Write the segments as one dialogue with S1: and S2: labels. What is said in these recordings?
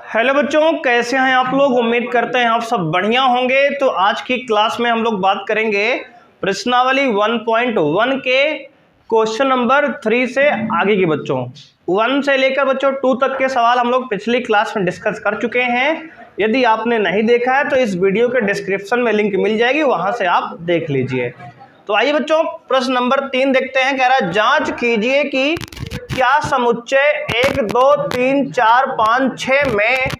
S1: Hello बच्चों, कैसे हैं आप लोग। उम्मीद करते हैं आप सब बढ़िया होंगे। तो आज की क्लास में हम लोग बात करेंगे प्रश्नावली 1.1 के क्वेश्चन नंबर 3 से आगे के बच्चों। 1 से लेकर बच्चों 2 तक के सवाल हम लोग पिछली क्लास में डिस्कस कर चुके हैं। यदि आपने नहीं देखा है तो इस वीडियो के डिस्क्रिप्शन में लिंक मिल जाएगी, वहां से आप देख लीजिए। तो आइए बच्चों, प्रश्न नंबर 3 देखते हैं। कह रहा है जांच कीजिए कि क्या समुच्चय 1 2 3 4 5 6 में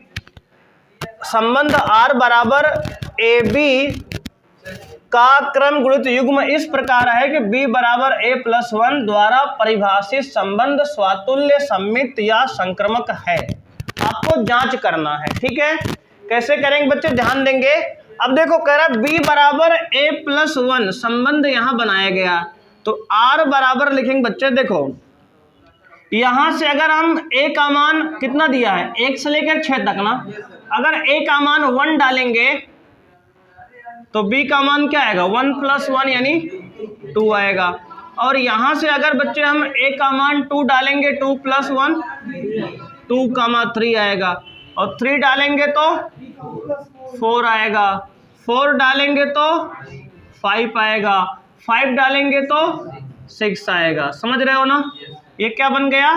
S1: संबंध R बराबर AB का क्रम गुणित युग्म इस प्रकार है कि B बराबर A+1 द्वारा परिभाषित संबंध स्वातुल्य, सममित या संक्रामक है। आपको जांच करना है, ठीक है। कैसे करेंगे बच्चे, ध्यान देंगे। अब देखो, कह रहा है B बराबर A+1 संबंध यहां बनाया गया, तो R बराबर लिखेंगे बच्चे। देखो यहां से अगर हम A का मान कितना दिया है, 1 से लेकर 6 तक ना, अगर A का मान 1 डालेंगे तो B का मान क्या आएगा, 1 + 1 यानी 2 आएगा। और यहां से अगर बच्चे हम A का मान 2 डालेंगे, 2 + 1 2, 3 आएगा। और 3 डालेंगे तो 4 आएगा, 4 डालेंगे तो 5 आएगा, 5 डालेंगे तो 6 आएगा। समझ रहे हो ना। ये क्या बन गया,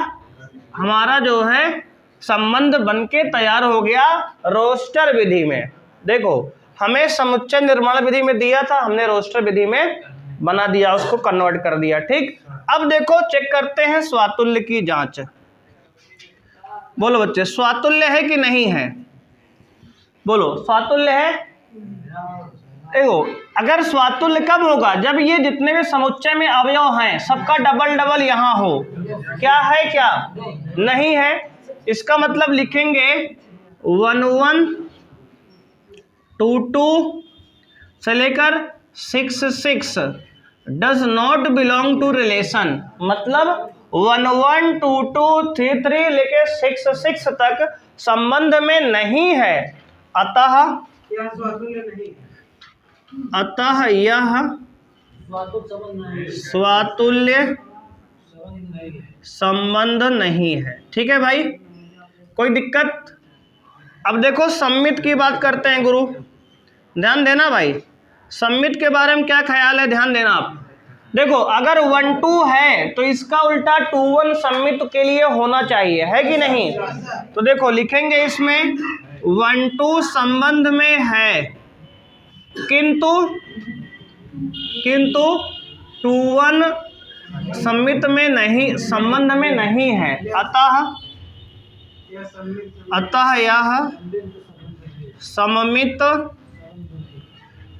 S1: हमारा जो है संबंध बनके तैयार हो गया रोस्टर विधि में। देखो हमें समुच्चय निर्माण विधि में दिया था, हमने रोस्टर विधि में बना दिया, उसको कन्वर्ट कर दिया, ठीक। अब देखो चेक करते हैं स्वातुल्य की जांच। बोलो बच्चे, स्वातुल्य है कि नहीं है, बोलो स्वातुल्य है। देखो अगर स्वातुल्य कब होगा, जब ये जितने भी समुच्चय में अवयव हैं सबका डबल डबल यहाँ हो। क्या है, क्या नहीं है। इसका मतलब लिखेंगे 1 1 2 2 से लेकर 6 6 does not belong to relation. मतलब 1 1 2 2 3 3 लेके 6 6 तक संबंध में नहीं है। अतः यह स्वातुल्य संबंध नहीं है, ठीक है भाई, कोई दिक्कत। अब देखो सममित की बात करते हैं गुरु, ध्यान देना भाई। सममित के बारे में क्या ख्याल है, ध्यान देना आप। देखो अगर 1 2 है तो इसका उल्टा 2 1 सममित के लिए होना चाहिए, है कि नहीं। तो देखो लिखेंगे इसमें 1 2 संबंध में है, किंतु 2 1 सममित में नहीं, संबंध में नहीं है। अतः यह सममित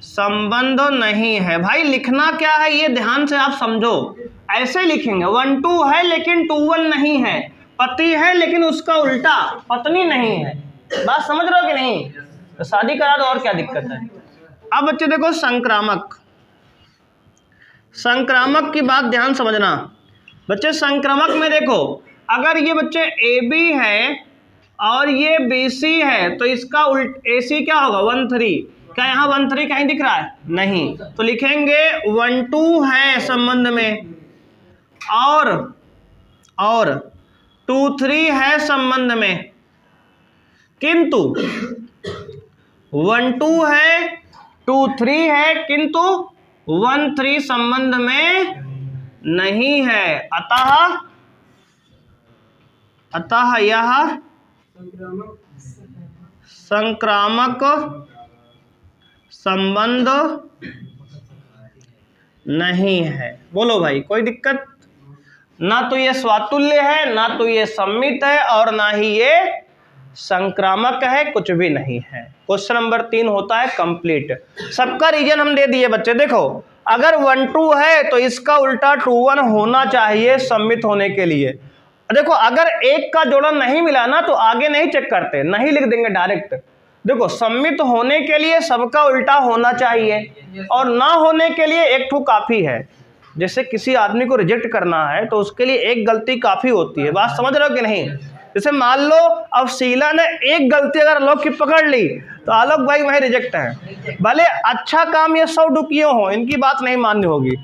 S1: संबंध नहीं है। भाई लिखना क्या है ये ध्यान से आप समझो। ऐसे लिखेंगे 1 2 है लेकिन 2 1 नहीं है, पति है लेकिन उसका उल्टा पत्नी नहीं है। बात समझ रहे हो कि नहीं। तो शादी करा दो, और क्या दिक्कत है। अब बच्चे देखो संक्रामक, संक्रामक की बात ध्यान समझना बच्चे। संक्रामक में देखो अगर ये बच्चे AB है और ये BC है तो इसका AC क्या होगा, 1 3। क्या यहाँ 1 3 कहीं दिख रहा है, नहीं। तो लिखेंगे 1 2 है संबंध में और 2 3 है संबंध में, किंतु 1 2 है 2 3 है किंतु 1 3 संबंध में नहीं है। अतः यह संक्रामक संबंध नहीं है। बोलो भाई, कोई दिक्कत। ना तो ये स्वातुल्य है, ना तो ये सममित है, और ना ही ये संक्रामक है, कुछ भी नहीं है। क्वेश्चन नंबर 3 होता है कंप्लीट। सबका रीजन हम दे दिए बच्चे। देखो अगर 1 2 है तो इसका उल्टा 2 1 होना चाहिए सम्मित होने के लिए। देखो अगर एक का जोड़ा नहीं मिला ना तो आगे नहीं चेक करते, नहीं लिख देंगे डायरेक्ट। देखो सम्मित होने के लिए सबका उल्टा होना चाहिए, और ना होने के लिए एक ठो काफी है। जैसे किसी आदमी को रिजेक्ट करना है तो उसके लिए एक गलती काफी होती है। बात समझ रहे हो कि नहीं। जैसे मान लो अब शीला ने एक गलती अगर आलोक की पकड़ ली तो आलोक भाई वही रिजेक्ट है। भले अच्छा काम ये 100 डुकियों हो, इनकी बात नहीं मान्य होगी।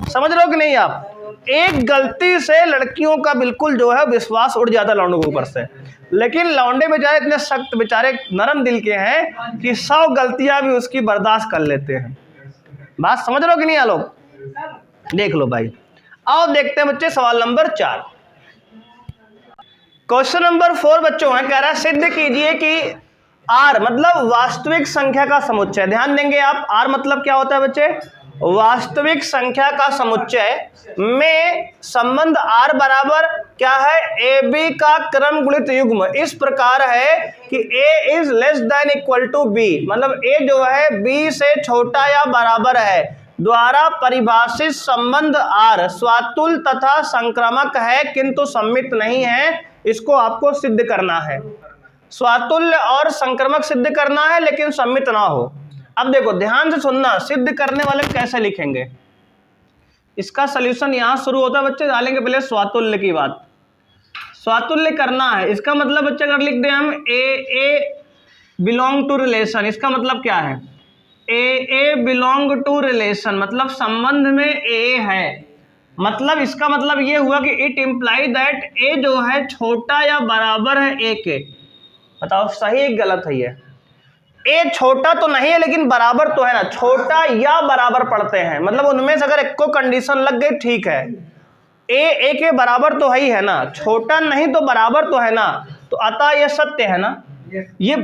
S1: समझ रहे हो कि नहीं आप। एक गलती से लड़कियों का बिल्कुल जो है विश्वास उड़ जाता है लौंडों के ऊपर से, लेकिन लौंडे बेचारे इतने सख्त बेचारे नरम दिल के हैं कि 100 गलतियां भी उसकी बर्दाश्त कर लेते हैं। बात समझ रहे हो कि नहीं आप लोग? देख लो भाई, आओ देखते हैं बच्चे सवाल नंबर 4। क्वेश्चन नंबर 4 बच्चों है, कह रहा है सिद्ध कीजिए कि आर मतलब वास्तविक संख्या का समुच्चय। ध्यान देंगे आप, आर मतलब क्या होता है बच्चे? वास्तविक संख्या का समुच्चय में संबंध आर बराबर क्या है? ए बी का क्रम गुणित युग्म इस प्रकार है कि A is less than equal to B, मतलब ए जो है बी से छोटा या बराबर है, द्वारा परिभाषित संबंध आर स्वातुल्य तथा संक्रामक है किंतु सम्मित नहीं है। इसको आपको सिद्ध करना है, स्वातुल्य और संक्रामक सिद्ध करना है लेकिन सम्मित ना हो। अब देखो ध्यान से सुनना, सिद्ध करने वाले कैसे लिखेंगे, इसका सलूशन यहां शुरू होता है बच्चे। डालेंगे पहले स्वातुल्य की बात, स्वातुल्य करना है, इसका मतलब बच्चे अगर लिख दें हम ए बिलोंग टू रिलेशन, इसका मतलब क्या है? ए बिलोंग टू रिलेशन मतलब संबंध में ए है, मतलब इसका मतलब ये हुआ कि इट इम्प्लाई दैट ए जो है छोटा या बराबर है ए के। बताओ सही है गलत है? ये ए छोटा तो नहीं है लेकिन बराबर तो है ना, छोटा या बराबर पढ़ते हैं, मतलब उनमें से अगर एक को कंडीशन लग गई ठीक है, ए के बराबर तो है ना, छोटा नहीं तो बराबर तो है ना, तो अतः यह सत्य है ना। ये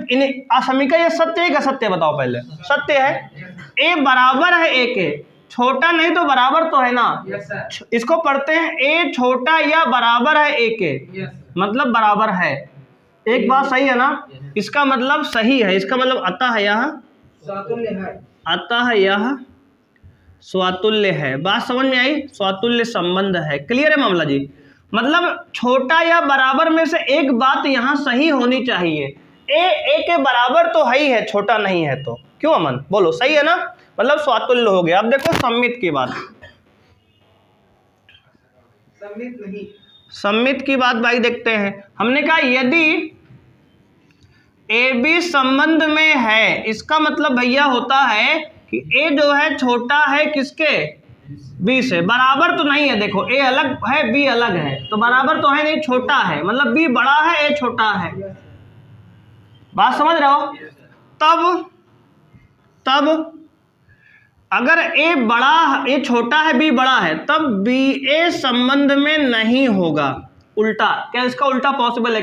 S1: समीकरण ये सत्य है क्या? सत्य बताओ पहले, सत्य है। ए बराबर है ए के, छोटा नहीं तो बराबर तो है ना। इसको पढ़ते हैं ए छोटा या बराबर है ए के, मतलब बराबर है। एक बात सही है ना, इसका मतलब सही है, इसका मतलब अतः यह स्वातुल्य है, अतः यह स्वातुल्य है। बात समझ में आई? स्वातुल्य संबंध है। क्लियर है मामला जी? मतलब छोटा या बराबर में से एक बात यहां सही होनी चाहिए, ए के बराबर तो है ही है, छोटा नहीं है तो। क्यों अमन बोलो, सही है ना? मतलब स्वातुल्य हो गया। अब देखो सम्मित की बात, सम्मित नहीं, सम्मित की बात भाई देखते हैं। हमने कहा यदि ए बी संबंध में है, इसका मतलब भैया होता है कि ए जो है छोटा है किसके? बी से, बराबर तो नहीं है। देखो ए अलग है बी अलग है, तो बराबर तो है नहीं, छोटा है, मतलब बी बड़ा है ए छोटा है। बात समझ रहे हो? तब अगर ए बड़ा, ए छोटा है बी बड़ा है, तब बी ए संबंध में नहीं होगा। उल्टा, क्या इसका उल्टा पॉसिबल है?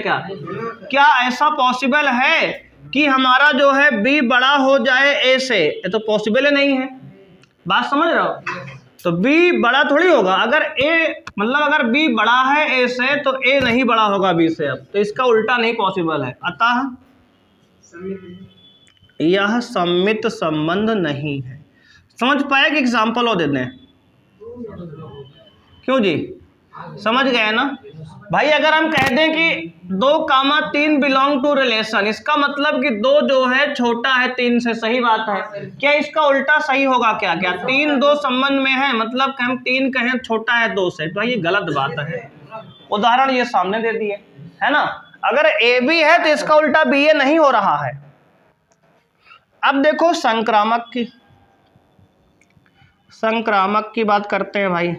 S1: क्या ऐसा पॉसिबल है कि हमारा जो है बी बड़ा हो जाए ए से? ये तो पॉसिबल ही नहीं है। बात समझ रहे हो? तो बी बड़ा थोड़ी होगा, अगर ए मतलब अगर बी बड़ा है ए से तो ए नहीं बड़ा होगा बी से, अब तो इसका उल्टा नहीं पॉसिबल है। अतः यह सम्मित संबंध नहीं है। समझ पाए कि एग्जाम्पल और दे दें? क्यों जी, समझ गए ना भाई? अगर हम कह दें कि 2,3 बिलोंग टू रिलेशन, इसका मतलब कि 2 जो है छोटा है 3 से, सही बात है। क्या इसका उल्टा सही होगा? क्या 3 2 संबंध में है, मतलब हम 3 कहें छोटा है 2 से, तो ये गलत बात है। उदाहरण ये सामने दे दिए है ना। अगर ए बी है तो इसका उल्टा बी ए नहीं हो रहा है। अब देखो संक्रामक की बात करते हैं भाई।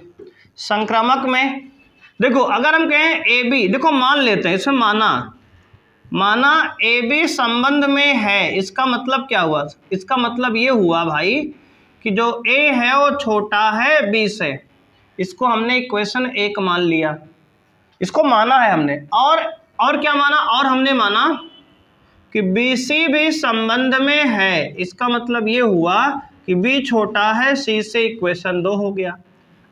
S1: संक्रामक में देखो, अगर हम कहें ए बी, देखो मान लेते हैं, इसमें माना ए बी संबंध में है, इसका मतलब क्या हुआ? इसका मतलब ये हुआ भाई कि जो ए है वो छोटा है बी से, इसको हमने इक्वेशन 1 मान लिया, इसको माना है हमने। और क्या माना? और हमने माना कि बी सी भी संबंध में है, इसका मतलब ये हुआ कि बी छोटा है सी से, इक्वेशन 2 हो गया।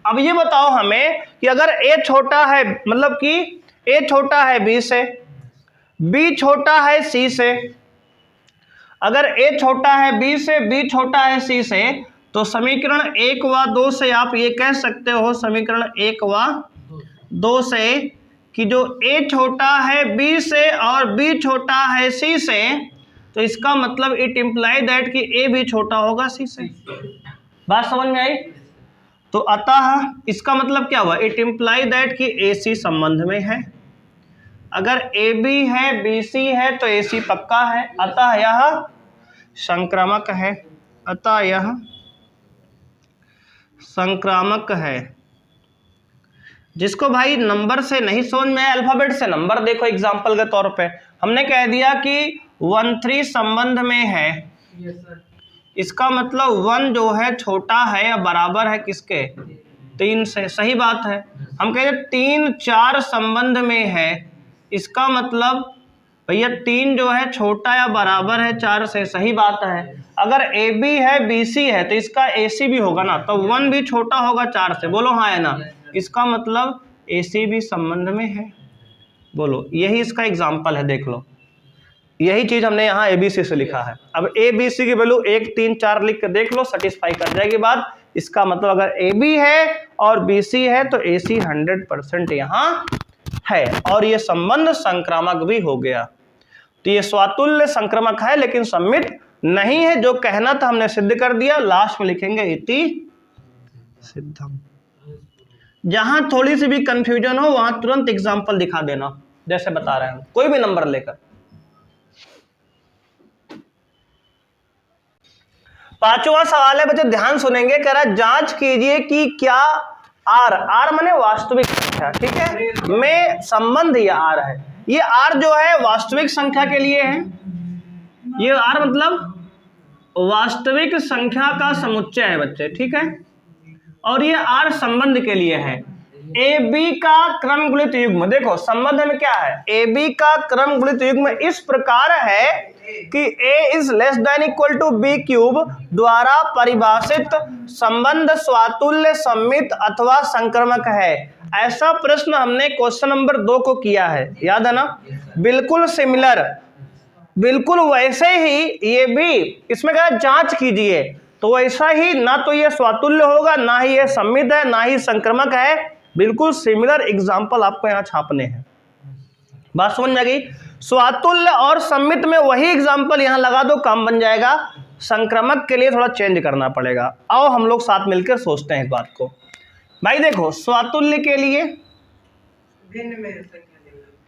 S1: अब ये बताओ हमें कि अगर ए छोटा है, मतलब कि ए छोटा है बी से, बी छोटा है सी से, अगर ए छोटा है बी से, बी छोटा है सी से, तो समीकरण 1 व 2 से आप ये कह सकते हो, समीकरण 1 व 2 से, कि जो ए छोटा है बी से और बी छोटा है सी से, तो इसका मतलब इट इम्प्लाई दैट कि ए भी छोटा होगा सी से। बात समझ में आई? तो अतः इसका मतलब क्या हुआ? इट इम्प्लाई दैट कि ए सी संबंध में है। अगर ए बी है बी सी है तो ए सी पक्का है, अतः यह संक्रामक है, अतः यह संक्रामक है। जिसको भाई नंबर से नहीं समझ में आए अल्फाबेट से नंबर देखो। एग्जाम्पल के तौर पे हमने कह दिया कि 1-3 संबंध में है। इसका मतलब 1 जो है छोटा है या बराबर है किसके, 3 से। सही बात है। हम कह रहे 3-4 संबंध में है, इसका मतलब भैया 3 जो है छोटा या बराबर है 4 से। सही बात है। अगर ए बी है बी सी है तो इसका ए सी भी होगा ना, तो 1 भी छोटा होगा 4 से। बोलो हाँ है ना। इसका मतलब ए सी भी संबंध में है। बोलो, यही इसका एग्जाम्पल है। देख लो, यही चीज हमने यहाँ ए बी सी से लिखा है। अब ए बी सी की वैल्यू 1, 3, 4 लिख के देख लो, सेटिस्फाई कर जाएगी बात। इसका मतलब अगर ए बी है और बी सी है तो ए सी 100% यहाँ है, और ये संबंध संक्रामक भी हो गया। तो ये स्वातुल्य संक्रामक है लेकिन सम्मित नहीं है। जो कहना था हमने सिद्ध कर दिया। लास्ट में लिखेंगे इति सिद्धम। जहां थोड़ी सी भी कंफ्यूजन हो वहां तुरंत एग्जांपल दिखा देना, जैसे बता रहे हैं, कोई भी नंबर लेकर। पांचवा सवाल है बच्चे, ध्यान सुनेंगे। कह रहा जांच कीजिए कि क्या आर माने वास्तविक संख्या, ठीक है, में संबंध ये आर है। ये आर जो है वास्तविक संख्या के लिए है। ये आर मतलब वास्तविक संख्या का समुच्चय है बच्चे, ठीक है। और ये आर संबंध के लिए है। ए बी का क्रम गुणित युग्म, देखो संबंध में क्या है, ए बी का क्रम गुणित युग्म इस प्रकार है कि a is less than equal to b cube द्वारा परिभाषित संबंध स्वातुल्य, सम्मित अथवा संक्रमक है। ऐसा प्रश्न हमने क्वेश्चन नंबर 2 को किया है, याद है ना। बिल्कुल सिमिलर, बिल्कुल वैसे ही ये भी। इसमें कहा जांच कीजिए, तो वैसा ही, ना तो ये स्वातुल्य होगा, ना ही ये सम्मित है, ना ही संक्रमक है। बिल्कुल सिमिलर एग्जाम्पल आपको यहाँ छापने हैं। बात समझ में आ गई। स्वातुल्य और सम्मित में वही एग्जाम्पल यहाँ लगा दो, काम बन जाएगा। संक्रमक के लिए थोड़ा चेंज करना पड़ेगा। आओ हम लोग साथ मिलकर सोचते हैं इस बात को। भाई देखो, स्वातुल्य के लिए
S2: भिन्न में,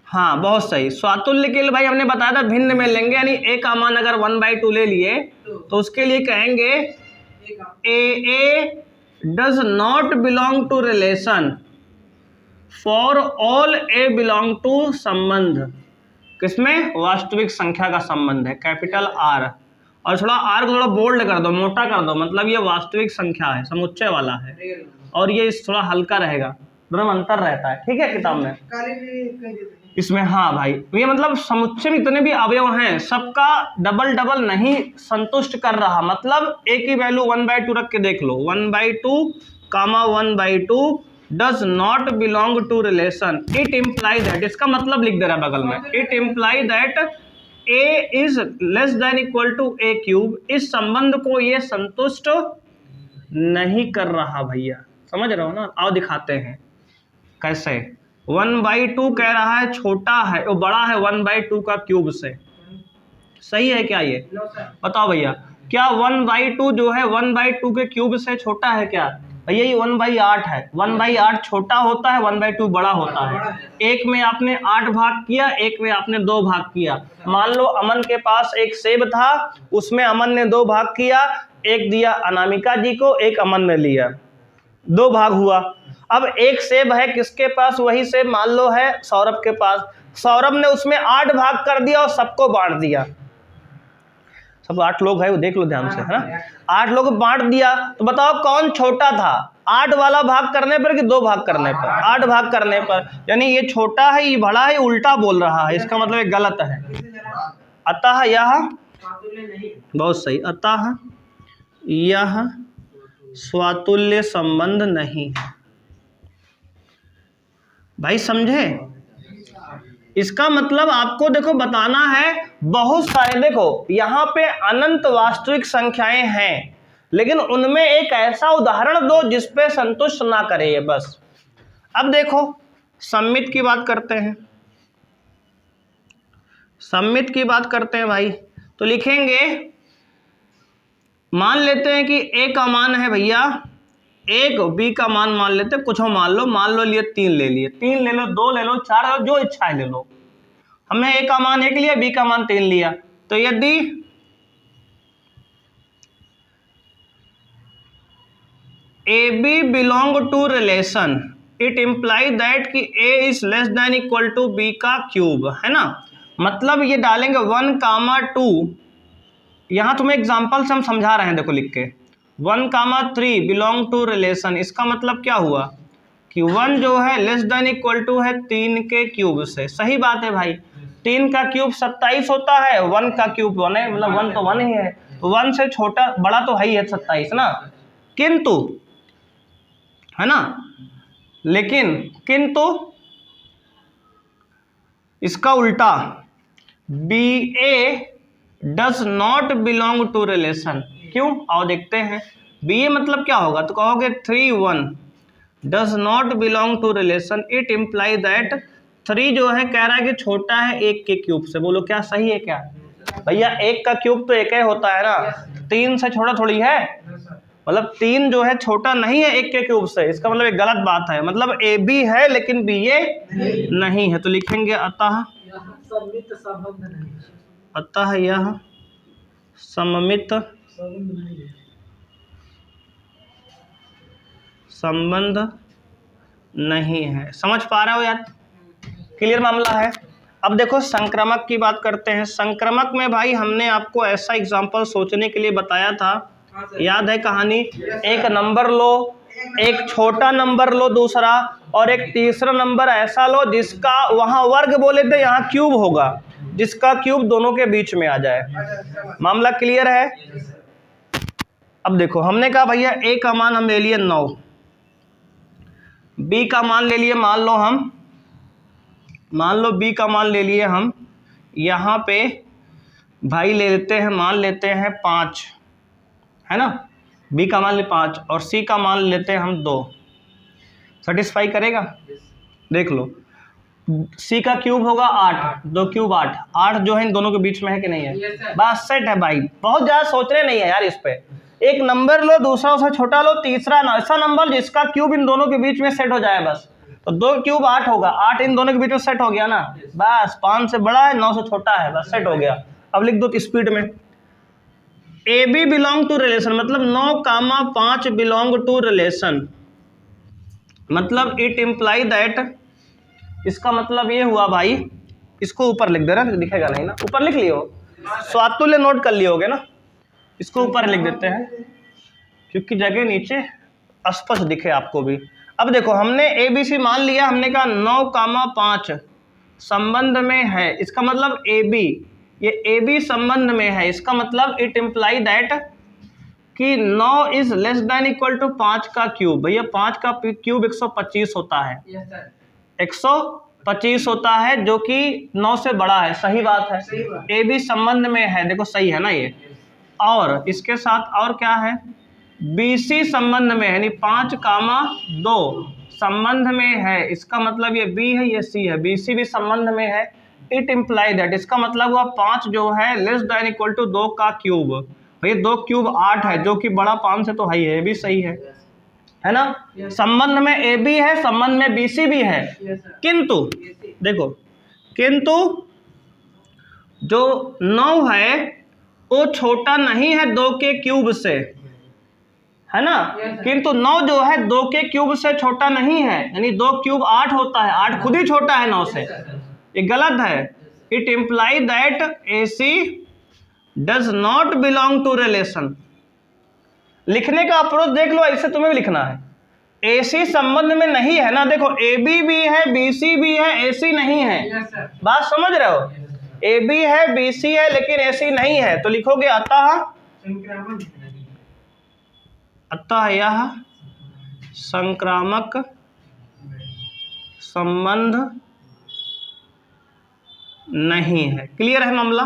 S1: हाँ बहुत सही। स्वातुल्य के लिए भाई हमने बताया था भिन्न में लेंगे, यानी ए का मान अगर 1/2 ले लिए तो उसके लिए कहेंगे A does not belong to relation for all A belong to संबंध। किसमें? वास्तविक संख्या का संबंध है, कैपिटल आर। और थोड़ा आर को थोड़ा बोल्ड कर दो, मोटा कर दो, मतलब ये वास्तविक संख्या है, समुच्चय वाला है। और ये थोड़ा हल्का रहेगा, दोनों में अंतर रहता है, ठीक है किताब में इसमें। हाँ भाई, ये मतलब समुच्चय में इतने भी अवयव हैं, सबका डबल डबल नहीं संतुष्ट कर रहा। मतलब ए की वैल्यू 1/2 रख के देख लो, 1/2 comma 1/2 does not belong to relation. It imply that, इसका मतलब लिख दे रहा है बगल में, it imply that a is less than equal to a cube. इस संबंध को ये संतुष्ट नहीं कर रहा। भैया समझ रहे हो ना। आओ दिखाते हैं कैसे। 1/2 कह रहा है छोटा है, वो बड़ा है 1/2 का क्यूब से। सही है क्या ये? बताओ भैया, क्या 1/2 जो है 1/2 के क्यूब से छोटा है क्या? भैया ये 1/8 है। 1/8 छोटा होता है, 1/2 बड़ा होता है। एक में आपने 8 भाग किया, एक में आपने 2 भाग किया। मान लो अमन के पास एक सेब था, उसमें अमन ने 2 भाग किया, एक दिया अनामिका जी को, एक अमन ने लिया, 2 भाग हुआ। अब एक सेब है किसके पास? वही सेब मान लो है सौरभ के पास। सौरभ ने उसमें 8 भाग कर दिया और सबको बांट दिया। सब 8 लोग है, वो देख लो ध्यान से, है ना। 8 लोग बांट दिया, तो बताओ कौन छोटा था? 8 वाला भाग करने पर कि 2 भाग करने पर? 8 भाग करने पर। यानी ये छोटा है, ये बड़ा है, उल्टा बोल रहा है, इसका मतलब ये गलत है। अतः यह, बहुत सही, अतः यह स्वातुल्य संबंध नहीं है। भाई समझे? इसका मतलब आपको देखो बताना है, बहुत सारे, देखो यहाँ पे अनंत वास्तविक संख्याएं हैं, लेकिन उनमें एक ऐसा उदाहरण दो जिसपे संतुष्ट ना करे ये, बस। अब देखो सम्मित की बात करते हैं, सम्मित की बात करते हैं भाई। तो लिखेंगे, मान लेते हैं कि ए का मान है भैया 1, बी का मान मान लेते हैं, कुछ मान लो लिए 3 ले लिए, 3 ले लो, 2 ले लो, 4 ले लो, जो इच्छा है ले लो। हमने ए का मान 1 लिया, बी का मान 3 लिया। तो यदि a b belong to relation, it imply that कि a is less than equal to b का क्यूब, है ना। मतलब ये डालेंगे 1, 2, यहाँ तुम्हें एग्जाम्पल से हम समझा रहे हैं, देखो लिख के 1, 3 बिलोंग टू रिलेशन। इसका मतलब क्या हुआ कि 1 जो है लेस देन इक्वल टू है 3 के क्यूब से। सही बात है भाई, 3 का क्यूब 27 होता है, 1 का क्यूब 1 है, मतलब 1 तो 1 ही है, तो 1 से छोटा बड़ा तो है ही है 27 ना। किंतु, है ना, लेकिन किंतु इसका उल्टा BA does not belong to relation. क्यों, आओ देखते हैं। BA मतलब क्या होगा, तो कहोगे 3, 1 does not belong to relation, it imply that 3 जो है कह रहा है कि छोटा है 1 के क्यूब से। बोलो क्या सही है क्या भैया, 1 का क्यूब तो 1 ही होता है ना, 3 से छोटा थोड़ी है, मतलब 3 जो है छोटा नहीं है 1 के क्यूब से। इसका मतलब एक गलत बात है, मतलब AB है लेकिन BA नहीं है। तो लिखेंगे अतः यह सममित संबंध नहीं है। समझ पा रहे हो यार, क्लियर मामला है। अब देखो संक्रामक की बात करते हैं। संक्रामक में भाई हमने आपको ऐसा एग्जांपल सोचने के लिए बताया था, याद है कहानी। एक नंबर लो, एक छोटा नंबर लो दूसरा, और एक तीसरा नंबर ऐसा लो जिसका वहां वर्ग बोले थे यहाँ क्यूब होगा, जिसका क्यूब दोनों के बीच में आ जाए। मामला क्लियर है। अब देखो हमने कहा भैया A का मान हम ले लिए 9, B का मान ले लिए, मान लो B का मान ले लिए हम, यहाँ पे भाई ले लेते हैं, मान लेते हैं 5, है ना। B का मान ले 5 और C का मान लेते हैं हम 2। सेटिस्फाई करेगा, देख लो। C का क्यूब होगा 8, 2 क्यूब 8, 8 जो है इन दोनों के बीच में है कि नहीं है, बस सेट है भाई। बहुत ज़्यादा सोचने नहीं है यार इस पे। एक नंबर लो, दूसरा उससे छोटा लो, तीसरा ऐसा नंबर जिसका क्यूब इन दोनों के बीच में सेट हो जाए बस। तो 2 क्यूब 8 होगा, 8 इन दोनों के बीच में सेट हो गया ना, बस 5 से बड़ा है 9 से छोटा है, बस सेट हो गया। अब लिख दो स्पीड में, AB बिलोंग टू रिलेशन, मतलब 9, 5 बिलोंग टू रिलेशन, मतलब इट इम्प्लाई दैट, इसका मतलब ये हुआ भाई, इसको ऊपर लिख दे रहा, दिखेगा नहीं ना, ऊपर लिख लियो, स्वातुल्य नोट कर लिए होगे ना, इसको ऊपर लिख देते हैं क्योंकि जगह नीचे स्पष्ट दिखे आपको भी। अब देखो हमने ABC मान लिया, हमने कहा 9, 5 संबंध में है, इसका मतलब AB, ये AB संबंध में है, इसका मतलब इट इम्प्लाई दैट कि 9 is less than equal to 5 का क्यूब। भैया 5 का क्यूब 125 होता है, 125 होता है, जो कि 9 से बड़ा है। सही बात है, AB संबंध में है, देखो सही है ना ये। और इसके साथ और क्या है, BC संबंध में है, यानी 5, 2 संबंध में है, इसका मतलब ये B है, ये C है, BC भी संबंध में है। इट इम्प्लाई दैट, इसका मतलब हुआ 5 जो है लेस देन इक्वल टू 2 का क्यूब। भैया 2 क्यूब 8 है, जो कि बड़ा 5 से तो है ही है, भी सही है ना। संबंध में AB है, संबंध में BC भी है, किंतु देखो, किंतु जो 9 है वो छोटा नहीं है 2 के क्यूब से, है ना। किंतु 9 जो है 2 के क्यूब से छोटा नहीं है, यानी 2 क्यूब 8 होता है, 8 खुद ही छोटा है 9 से, ये गलत है। It imply that AC does not belong to relation. लिखने का अप्रोच देख लो, ऐसे तुम्हें भी लिखना है। AC संबंध में नहीं है ना, देखो AB भी है, BC भी है, AC नहीं है, बात समझ रहे हो। AB है, BC है, लेकिन AC नहीं है, तो लिखोगे अतः यह संक्रामक संबंध नहीं है। क्लियर है मामला।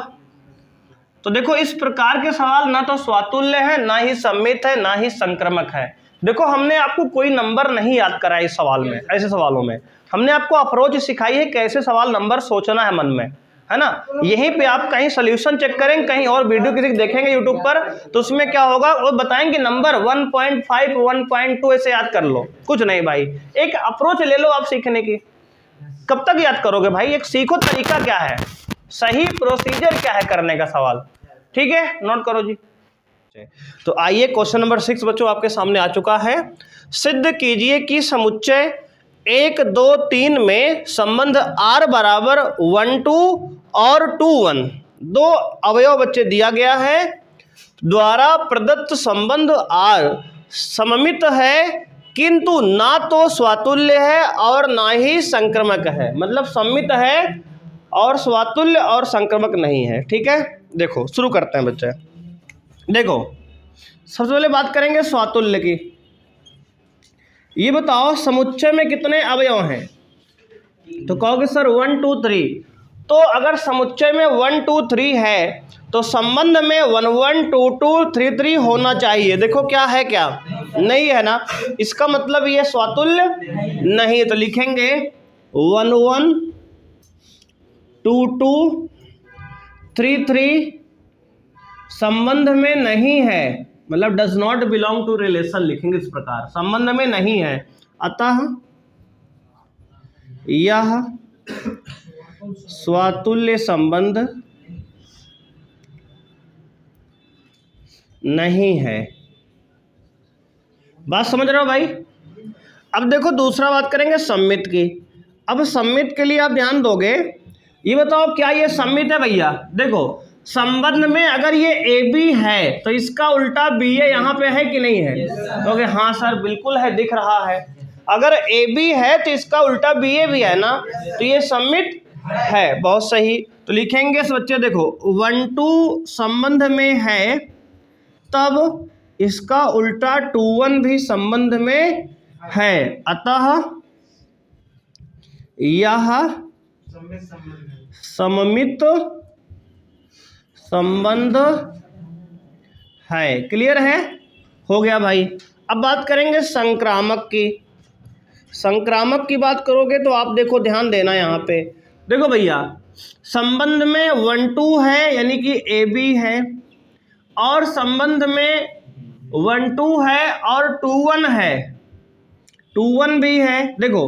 S1: तो देखो इस प्रकार के सवाल ना तो स्वातुल्य है, ना ही सम्मित है, ना ही संक्रमक है। देखो हमने आपको कोई नंबर नहीं याद कराया इस सवाल में, ऐसे सवालों में हमने आपको अप्रोच सिखाई है, कैसे सवाल नंबर सोचना है मन में, है ना। यहीं पे आप कहीं सोल्यूशन चेक करेंगे, कहीं और वीडियो किसी देखेंगे यूट्यूब पर, तो उसमें क्या होगा वो बताएंगे नंबर 1.5 1.2 ऐसे याद कर लो, कुछ नहीं भाई। एक अप्रोच ले लो आप सीखने की। कब तक याद करोगे भाई, एक सीखो तरीका क्या है, सही प्रोसीजर क्या है करने का सवाल। ठीक है, नोट करो जी। तो आइए क्वेश्चन नंबर 6 बच्चों आपके सामने आ चुका है। सिद्ध कीजिए कि समुच्चय 1 2 3 में संबंध R बराबर 1 2 और 2 1 दो अवयव बच्चे दिया गया है, द्वारा प्रदत्त संबंध R सममित है किंतु ना तो स्वातुल्य है और ना ही संक्रमक है। मतलब सममित है और स्वातुल्य और संक्रमक नहीं है। ठीक है, देखो शुरू करते हैं बच्चे। देखो सबसे पहले बात करेंगे स्वातुल्य की। ये बताओ समुच्चय में कितने अवयव हैं? तो कहोगे सर 1 2 3। तो अगर समुच्चय में 1 2 3 है तो संबंध में 1 1 2 2 3 3 होना चाहिए। देखो क्या है, क्या नहीं है ना, इसका मतलब ये स्वातुल्य नहीं है। तो लिखेंगे 1 1 2 2 3 3 संबंध में नहीं है, मतलब does not belong to relation लिखेंगे इस प्रकार, संबंध में नहीं है। अतः यह स्वातुल्य संबंध नहीं है। बात समझ रहे हो भाई? अब देखो दूसरा बात करेंगे सम्मित की। अब सम्मित के लिए आप ध्यान दोगे, ये बताओ क्या ये सम्मित है भैया? देखो संबंध में अगर ये ए बी है तो इसका उल्टा बी ए यहाँ पे है कि नहीं है? तो हाँ सर बिल्कुल है, दिख रहा है। अगर ए बी है तो इसका उल्टा बी ए भी है ना, तो ये सम्मित है। बहुत सही। तो लिखेंगे बच्चे देखो 1 2 संबंध में है तब इसका उल्टा 2 1 भी संबंध में है। अतः यह सममित संबंध है। क्लियर है? हो गया भाई। अब बात करेंगे संक्रामक की। संक्रामक की बात करोगे तो आप देखो ध्यान देना यहाँ पे। देखो भैया संबंध में 1 2 है यानी कि ए बी है, और संबंध में 1 2 है और 2 1 है, 2 1 भी है। देखो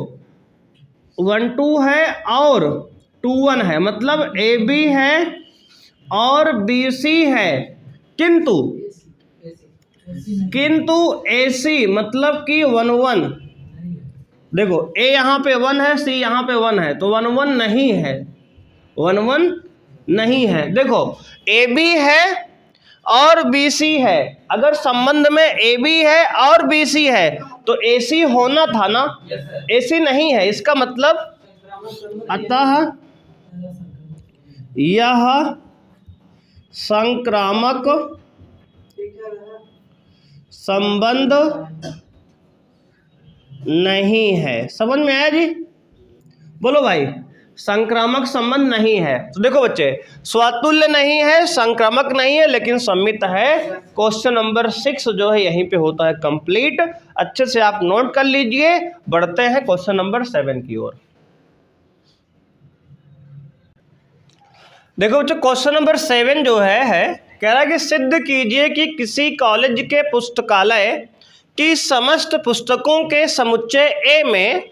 S1: 1 2 है और 2 1 है, मतलब ए बी है और बी सी है, किंतु ए सी मतलब कि 1 1। देखो ए यहाँ पे 1 है, सी यहाँ पे 1 है, तो 1 1 नहीं है, 1 1 नहीं है। देखो ए बी है और बी सी है, अगर संबंध में ए बी है और बी सी है तो ए सी होना था ना, ए सी नहीं है, इसका मतलब अतः यह संक्रामक संबंध नहीं है। समझ में आया जी? बोलो भाई, संक्रामक संबंध नहीं है। तो देखो बच्चे स्वातुल्य नहीं है, संक्रामक नहीं है, लेकिन सम्मित है। क्वेश्चन नंबर 6 जो है यहीं पे होता है कंप्लीट। अच्छे से आप नोट कर लीजिए। बढ़ते हैं क्वेश्चन नंबर 7 की ओर। देखो बच्चों क्वेश्चन नंबर 7 जो है कह रहा है कि सिद्ध कीजिए कि किसी कॉलेज के पुस्तकालय की समस्त पुस्तकों के समुच्चय ए में,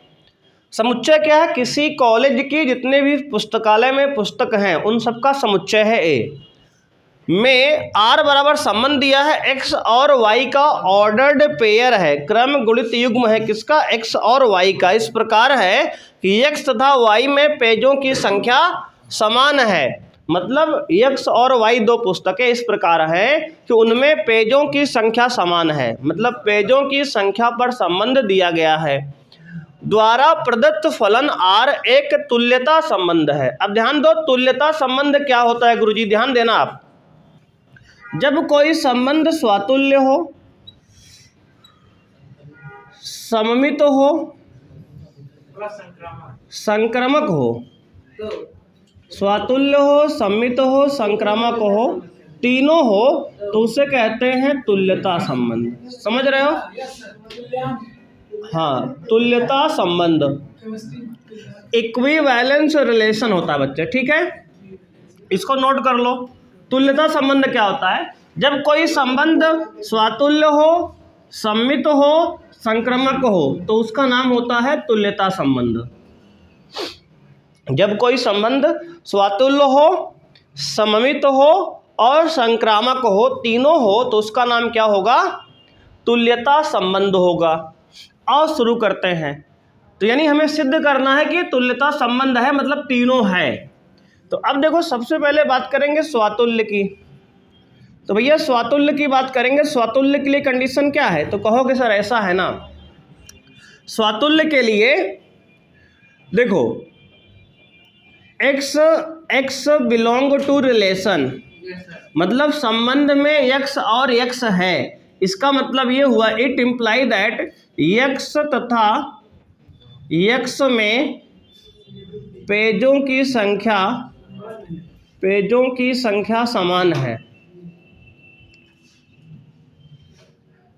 S1: समुच्चय क्या है? किसी कॉलेज की जितने भी पुस्तकालय में पुस्तक हैं उन सबका समुच्चय है ए में आर बराबर संबंध दिया है, एक्स और वाई का ऑर्डर्ड पेयर है, क्रम गुणित युग्म है। किसका? एक्स और वाई का। इस प्रकार है कि एक्स तथा वाई में पेजों की संख्या समान है। मतलब एक्स और वाई दो पुस्तकें इस प्रकार हैं कि उनमें पेजों की संख्या समान है, मतलब पेजों की संख्या पर संबंध दिया गया है। द्वारा प्रदत्त फलन आर एक तुल्यता संबंध है। अब ध्यान दो, तुल्यता संबंध क्या होता है गुरुजी? ध्यान देना आप। जब कोई संबंध स्वातुल्य हो, सममित हो, संक्रामक हो, स्वातुल्य हो, सम्मित हो, संक्रामक हो, तीनों हो, तो उसे कहते हैं तुल्यता संबंध। समझ रहे हो? हाँ, तुल्यता संबंध इक्विवेलेंस रिलेशन होता है बच्चे। ठीक है, इसको नोट कर लो। तुल्यता संबंध क्या होता है? जब कोई संबंध स्वातुल्य हो, सम्मित हो, संक्रामक हो, तो उसका नाम होता है तुल्यता संबंध। जब कोई संबंध स्वातुल्य हो, सममित हो और संक्रामक हो, तीनों हो, तो उसका नाम क्या होगा? तुल्यता संबंध होगा। और शुरू करते हैं। तो यानी हमें सिद्ध करना है कि तुल्यता संबंध है, मतलब तीनों है। तो अब देखो सबसे पहले बात करेंगे स्वातुल्य की। तो भैया स्वातुल्य की बात करेंगे। स्वातुल्य के लिए कंडीशन क्या है? तो कहोगे सर ऐसा है ना, स्वातुल्य के लिए देखो x बिलोंग टू रिलेशन, मतलब संबंध में x और x है। इसका मतलब ये हुआ, इट इम्प्लाई दैट x तथा x में पेजों की संख्या समान है।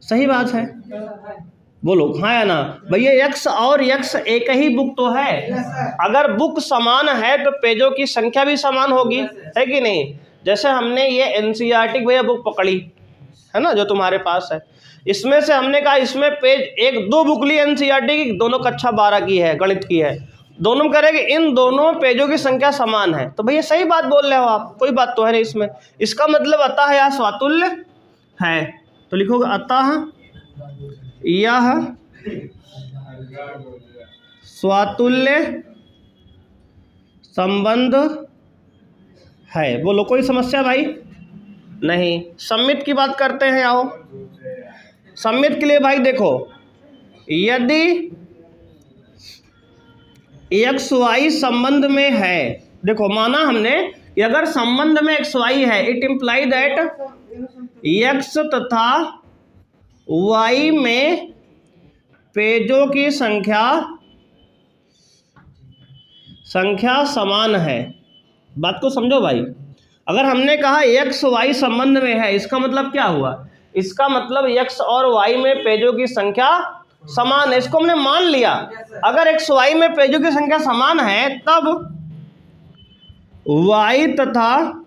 S1: सही बात है, बोलो हाँ या ना? भैया x और x एक ही बुक तो है। अगर बुक समान है तो पेजों की संख्या भी समान होगी, है कि नहीं? जैसे हमने ये एनसीईआरटी भैया बुक पकड़ी है ना, जो तुम्हारे पास है, इसमें से हमने कहा इसमें पेज एक दो बुक ली एनसीईआरटी की, दोनों कक्षा 12 की है, गणित की है, दोनों में करेंगे इन दोनों पेजों की संख्या समान है। तो भैया सही बात बोल रहे हो आप, कोई बात तो है नहीं इसमें। इसका मतलब अतः यह स्वातुल्य है। तो लिखोगे अतः यह स्वातुल्य संबंध है। बोलो कोई समस्या भाई? नहीं। सम्मित की बात करते हैं, आओ। सम्मित के लिए भाई देखो, यदि एक्स वाई संबंध में है, देखो माना हमने कि अगर संबंध में एक्स वाई है, इट इम्प्लाई दैट एक्स तथा वाई में पेजों की संख्या समान है। बात को समझो भाई। अगर हमने कहा एक्स वाई संबंध में है, इसका मतलब क्या हुआ? इसका मतलब एक्स और वाई में पेजों की संख्या समान है। इसको हमने मान लिया। अगर एक्स वाई में पेजों की संख्या समान है, तब वाई तथा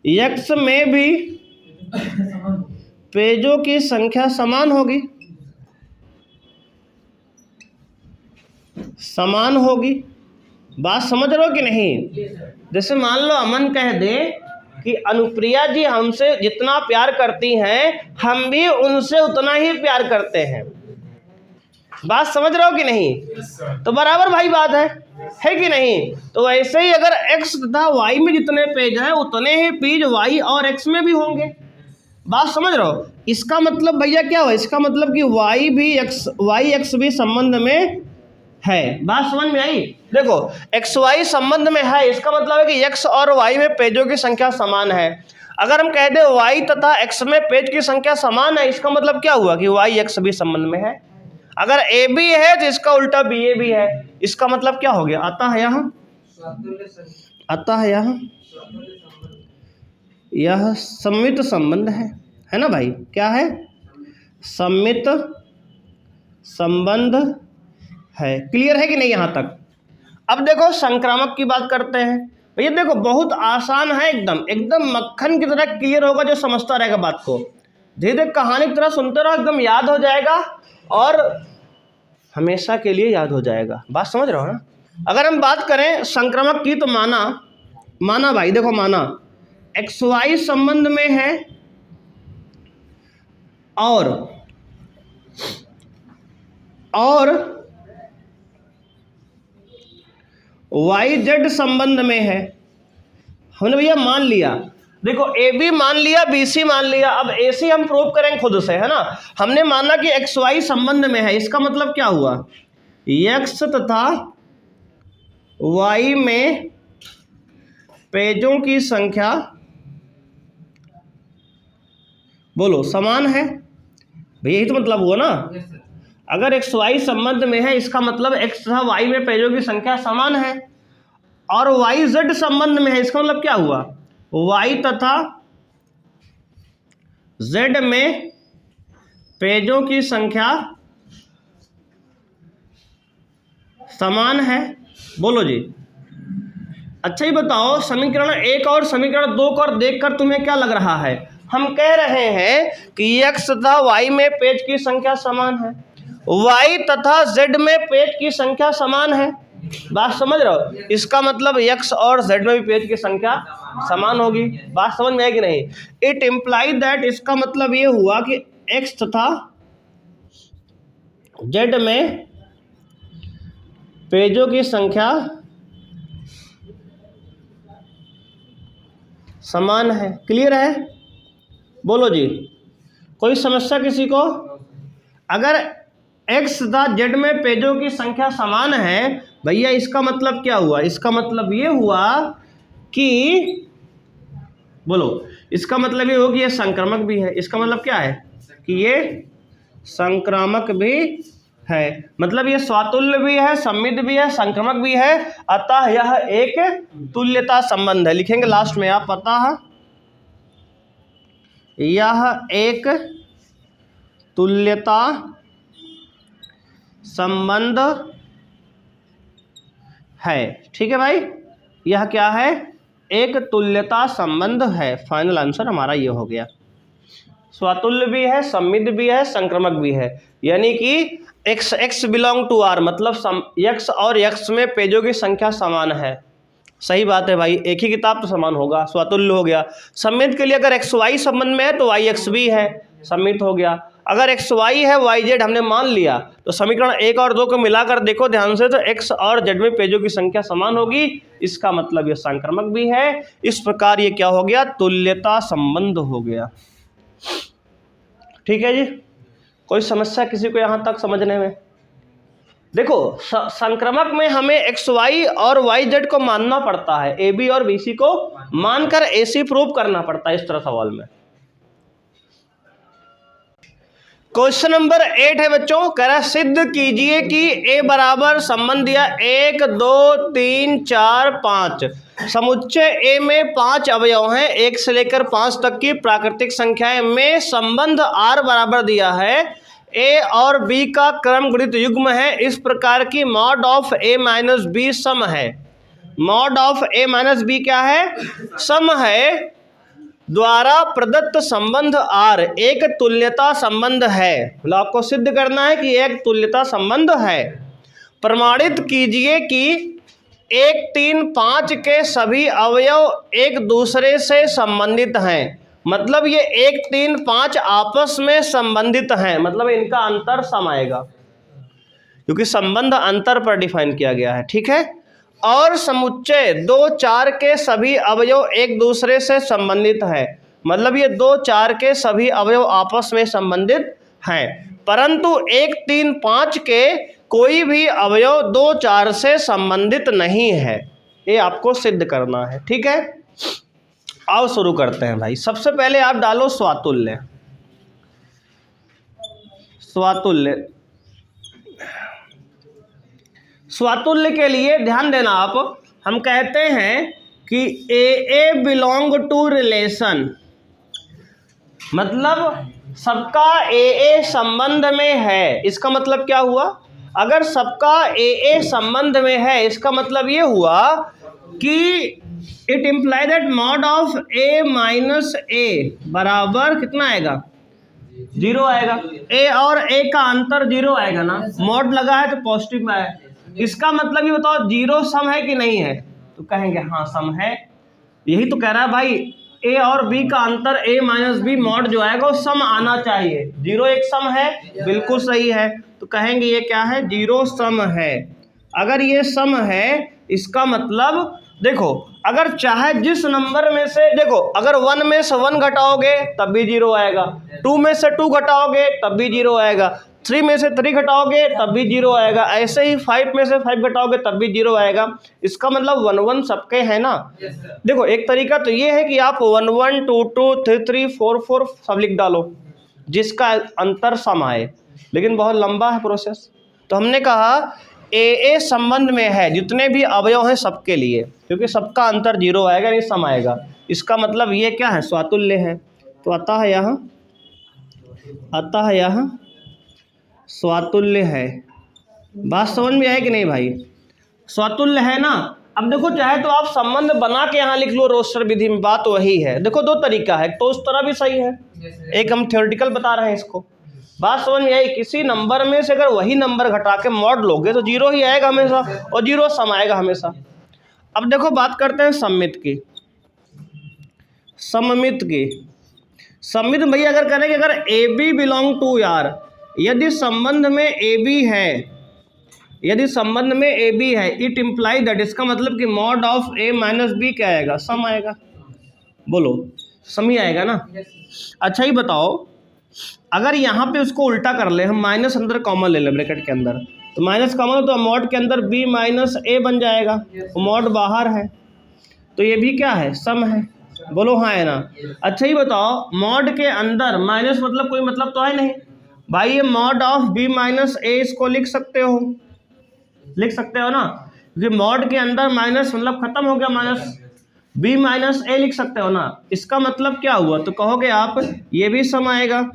S1: एक्स में भी पेजों की संख्या समान होगी, समान होगी। बात समझ रहे हो कि नहीं? जैसे मान लो अमन कह दे कि अनुप्रिया जी हमसे जितना प्यार करती हैं, हम भी उनसे उतना ही प्यार करते हैं। बात समझ रहे हो कि नहीं? तो बराबर भाई बात है कि नहीं? तो ऐसे ही अगर x तथा y में जितने पेज हैं, उतने ही पेज y और x में भी होंगे। बात समझ रहे हो? इसका मतलब भैया क्या हुआ? इसका मतलब कि y x भी संबंध में है। बात समझ में आई? देखो एक्स वाई संबंध में है, इसका मतलब है कि x और y में पेजों की संख्या समान है। अगर हम कह दें y तथा x में पेज की संख्या समान है, इसका मतलब क्या हुआ कि y x भी संबंध में है। अगर a भी है तो इसका उल्टा b a भी है। इसका मतलब क्या हो गया? अतः यह सम्मित संबंध है ना भाई? क्या है? सम्मित संबंध है। क्लियर है कि नहीं यहाँ तक? अब देखो संक्रामक की बात करते हैं। भैया देखो बहुत आसान है, एकदम मक्खन की तरह क्लियर होगा जो समझता रहेगा बात को। धीरे धीरे कहानी की तरह सुनते रहो, एकदम याद हो जाएगा और हमेशा के लिए याद हो जाएगा। बात समझ रहे हो ना? अगर हम बात करें संक्रामक की, तो माना भाई देखो, माना एक्स वाई संबंध में है और वाई जेड संबंध में है। हमने भैया मान लिया, देखो ए बी मान लिया, बी सी मान लिया। अब ए सी हम प्रूव करेंगे खुद से, है ना? हमने माना कि एक्स वाई संबंध में है, इसका मतलब क्या हुआ? एक्स तथा वाई में पेजों की संख्या बोलो समान है। भैया यही तो मतलब हुआ ना? अगर एक्स वाई संबंध में है, इसका मतलब एक्स तथा वाई में पेजों की संख्या समान है। और वाई जेड संबंध में है, इसका मतलब क्या हुआ? वाई तथा जेड में पेजों की संख्या समान है। बोलो जी। अच्छा ही बताओ, समीकरण 1 और समीकरण 2 को देखकर तुम्हें क्या लग रहा है? हम कह रहे हैं कि x तथा y में पेज की संख्या समान है, y तथा z में पेज की संख्या समान है। बात समझ रहे हो? इसका मतलब x और z में भी पेज की संख्या समान होगी। बात समझ में है कि नहीं? इट इम्प्लाई दैट, इसका मतलब ये हुआ कि x तथा z में पेजों की संख्या समान है। क्लियर है? बोलो जी, कोई समस्या किसी को? अगर x तथा z में पेजों की संख्या समान है भैया, इसका मतलब क्या हुआ? इसका मतलब ये हुआ कि, बोलो, इसका मतलब ये हो कि ये संक्रामक भी है। इसका मतलब क्या है? कि ये संक्रामक भी है। मतलब ये स्वातुल्य भी है, सम्मित भी है, संक्रामक भी है, अतः यह एक तुल्यता संबंध है। लिखेंगे लास्ट में आप, अतः यह एक तुल्यता संबंध है। ठीक है भाई, यह क्या है? एक तुल्यता संबंध है। फाइनल आंसर हमारा ये हो गया। स्वातुल्य भी है, सम्मित भी है, संक्रामक भी है। यानी कि x बिलोंग टू r, मतलब x और x में पेजों की संख्या समान है। सही बात है भाई, एक ही किताब तो समान होगा, स्वातुल्य हो गया। सम्मित के लिए अगर xy संबंध में है तो yx भी है, सम्मित हो गया। अगर xy है yz हमने मान लिया तो समीकरण 1 और 2 को मिलाकर देखो ध्यान से, तो x और z में पेजों की संख्या समान होगी। इसका मतलब ये संक्रामक भी है। इस प्रकार ये क्या हो गया? तुल्यता संबंध हो गया। ठीक है जी, कोई समस्या किसी को यहां तक समझने में? देखो, संक्रामक में हमें xy और yz को मानना पड़ता है, ab और bc को मानकर ac प्रूव करना पड़ता है इस तरह सवाल में। क्वेश्चन नंबर 8 है बच्चों, कह रहा है सिद्ध कीजिए कि a बराबर संबंध दिया 1 2 3 4 5, समुच्चय a में 5 अवयव हैं, 1 से लेकर 5 तक की प्राकृतिक संख्याएं में संबंध r बराबर दिया है, a और b का क्रम गुणित युग्म है, इस प्रकार की mod of a minus b सम है। Mod of a minus b क्या है? सम है। द्वारा प्रदत्त संबंध R एक तुल्यता संबंध है। मतलब आपको सिद्ध करना है कि एक तुल्यता संबंध है। प्रमाणित कीजिए कि 1 3 5 के सभी अवयव एक दूसरे से संबंधित हैं। मतलब ये 1 3 5 आपस में संबंधित हैं, मतलब इनका अंतर सम आएगा, क्योंकि संबंध अंतर पर डिफाइन किया गया है। ठीक है, और समुच्चय 2 4 के सभी अवयव एक दूसरे से संबंधित है, मतलब ये 2 4 के सभी अवयव आपस में संबंधित हैं, परंतु 1 3 5 के कोई भी अवयव 2 4 से संबंधित नहीं है। ये आपको सिद्ध करना है। ठीक है, आओ शुरू करते हैं भाई। सबसे पहले आप डालो स्वातुल्य। स्वातुल्य, स्वातुल्य के लिए ध्यान देना आप, हम कहते हैं कि ए बिलोंग टू रिलेशन, मतलब सबका ए संबंध में है। इसका मतलब क्या हुआ? अगर सबका ए संबंध में है, इसका मतलब ये हुआ कि it imply that mod of A minus A बराबर कितना आएगा? 0 आएगा। ए और ए का अंतर 0 आएगा ना, मॉड लगा है तो पॉजिटिव में आया। इसका मतलब ये बताओ 0 सम है कि नहीं है? तो कहेंगे हाँ सम है। यही तो कह रहा है भाई, ए और बी का अंतर ए माइनस बी मॉड जो आएगा वो सम आना चाहिए। 0 एक सम है, बिल्कुल सही है। तो कहेंगे ये क्या है? 0 सम है। अगर ये सम है, इसका मतलब देखो, अगर चाहे जिस नंबर में से, देखो अगर 1 में से 1 घटाओगे तब भी 0 आएगा, 2 में से 2 घटाओगे तब भी 0 आएगा, 3 में से 3 घटाओगे तब भी 0 आएगा, ऐसे ही 5 में से 5 घटाओगे तब भी 0 आएगा। इसका मतलब 1 1 सबके है ना। देखो एक तरीका तो ये है कि आप 1 1 2 2 3 3 4 4 सब लिख डालो जिसका अंतर सम आए, लेकिन बहुत लंबा है प्रोसेस। तो हमने कहा ए संबंध में है जितने भी अवयव हैं सबके लिए, क्योंकि सबका अंतर 0 आएगा, नहीं सम आएगा। इसका मतलब ये क्या है? स्वातुल्य है। तो अतः यह स्वातुल्य है। बात समझ में आए कि नहीं भाई? स्वातुल्य है ना। अब देखो, चाहे तो आप संबंध बना के यहाँ लिख लो रोस्टर विधि में, बात वही है। देखो 2 तरीका है, तो उस तरह भी सही है, एक हम थ्योरेटिकल बता रहे हैं इसको। बात समझ में आई? किसी नंबर में से अगर वही नंबर घटा के मॉड लोगे तो 0 ही आएगा हमेशा, और 0 सम आएगा हमेशा। अब देखो बात करते हैं सम्मित की। सम्मित भैया अगर करें कि अगर ए बी बिलोंग टू यार, यदि संबंध में ए बी है यदि संबंध में ए बी है, इट इम्प्लाई दैट, इसका मतलब कि mod of A minus b क्या आएगा, सम आएगा। बोलो सम ही आएगा ना। अच्छा ही बताओ, अगर यहाँ पे उसको उल्टा कर ले, हम माइनस अंदर कॉमन ले लें ब्रैकेट के अंदर, तो माइनस कॉमन तो मॉड के अंदर बी माइनस ए बन जाएगा, तो मॉड बाहर है, तो ये भी क्या है, सम है। बोलो हाँ है ना। अच्छा ही बताओ, मॉड के अंदर माइनस मतलब कोई मतलब तो है नहीं भाई, ये मॉड ऑफ बी माइनस ए इसको लिख सकते हो, लिख सकते हो ना, क्योंकि मॉड के अंदर माइनस मतलब खत्म हो गया, माइनस बी माइनस ए लिख सकते हो ना। इसका मतलब क्या हुआ, तो कहोगे आप ये भी सम आएगा।